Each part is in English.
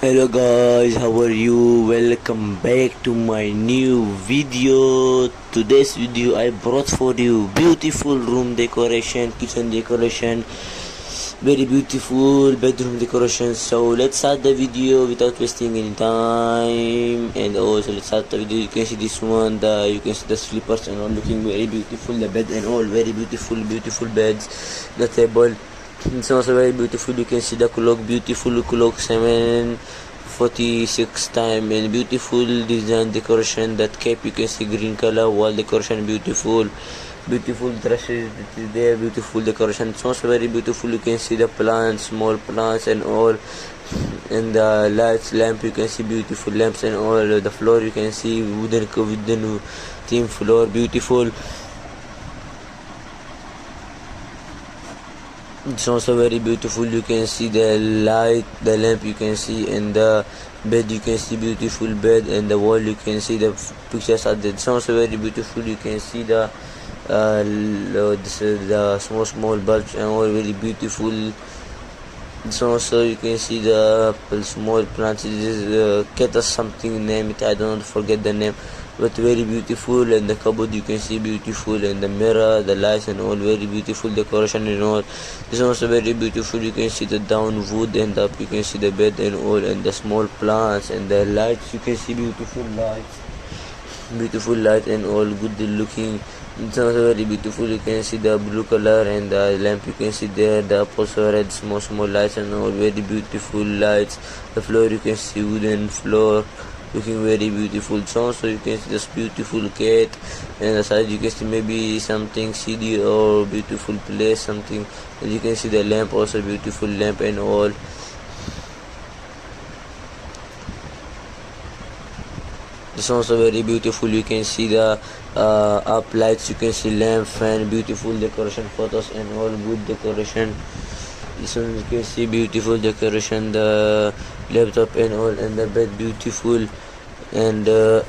Hello guys, how are you? Welcome back to my new video. Today's video I brought for you beautiful room decoration, kitchen decoration, very beautiful bedroom decoration. So let's start the video without wasting any time. And also let's start the video. You can see this one, you can see the slippers and all looking very beautiful, the bed and all very beautiful beds, the table. It's also very beautiful. You can see the clock, beautiful clock, 7:46 time, and beautiful design decoration. That cape you can see green color, wall decoration, beautiful dresses that is there, beautiful decoration. It's also very beautiful. You can see the plants, small plants and all, and the lights, lamp. You can see beautiful lamps and all. The floor you can see wooden theme floor, beautiful. It's also very beautiful. You can see the light, the lamp you can see, and the bed you can see beautiful bed, and the wall you can see the pictures are there. It's also very beautiful. You can see the small bulbs and all very beautiful. It's also you can see the small plants. It is cactus something name it. I don't forget the name, but very beautiful. And the cupboard you can see beautiful, and the mirror, the lights and all very beautiful decoration and all. This is also very beautiful. You can see the down wood, and up you can see the bed and all, and the small plants and the lights. You can see beautiful light and all good looking. It's also very beautiful. You can see the blue color and the lamp you can see there, the also red small lights and all very beautiful lights. The floor you can see wooden floor looking very beautiful. So you can see this beautiful cat, and the side you can see maybe something CD or beautiful place something, and you can see the lamp, also beautiful lamp and all. It's also very beautiful. You can see the up lights, you can see lamp, fan, beautiful decoration, photos and all good decoration. This one you can see beautiful decoration, the laptop and all, and the bed beautiful, and the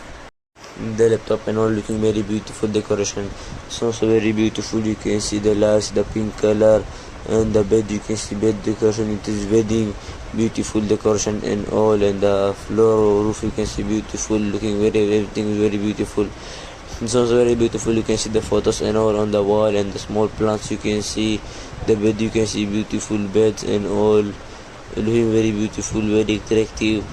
laptop and all looking very beautiful decoration. It's also very beautiful. You can see the lights, the pink color, and the bed you can see bed decoration. It is wedding, beautiful decoration and all, and the floor roof you can see beautiful looking everything is very beautiful. It's also very beautiful. You can see the photos and all on the wall, and the small plants you can see, the bed you can see beautiful beds and all looking very beautiful, very attractive.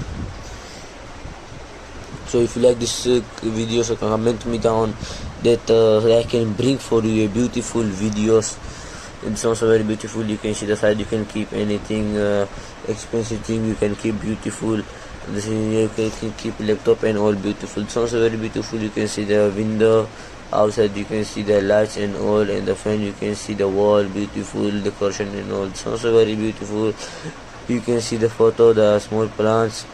So if you like this video, so comment me down that I can bring for you a beautiful videos. It's also very beautiful. You can see the side, you can keep anything expensive thing you can keep beautiful. This is, you can keep laptop and all beautiful. It's also very beautiful. You can see the window outside, you can see the lights and all, and the fan you can see the wall, beautiful decoration and all. It's also very beautiful. You can see the photo, the small plants,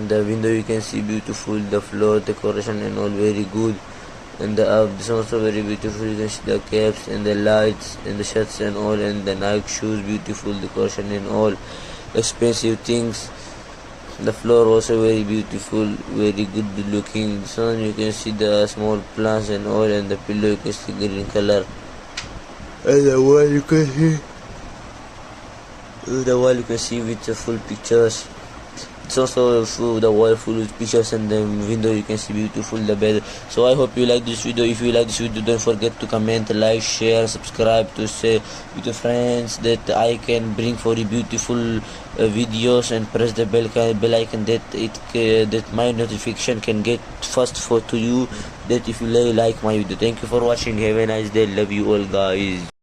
the window you can see beautiful, the floor decoration and all very good, and the up is also very beautiful. You can see the caps and the lights and the shirts and all, and the Nike shoes, beautiful decoration and all expensive things. The floor also very beautiful, very good looking. So you can see the small plants and all, and the pillow you can see green color, and the wall you can see with the full pictures. It's also the wall full with pictures, and the window you can see beautiful, the bed. So I hope you like this video. If you like this video, don't forget to comment, like, share, subscribe, to say with your friends that I can bring for you beautiful videos, and press the bell icon that my notification can get first to you, that if you like my video. Thank you for watching. Have a nice day. Love you all guys.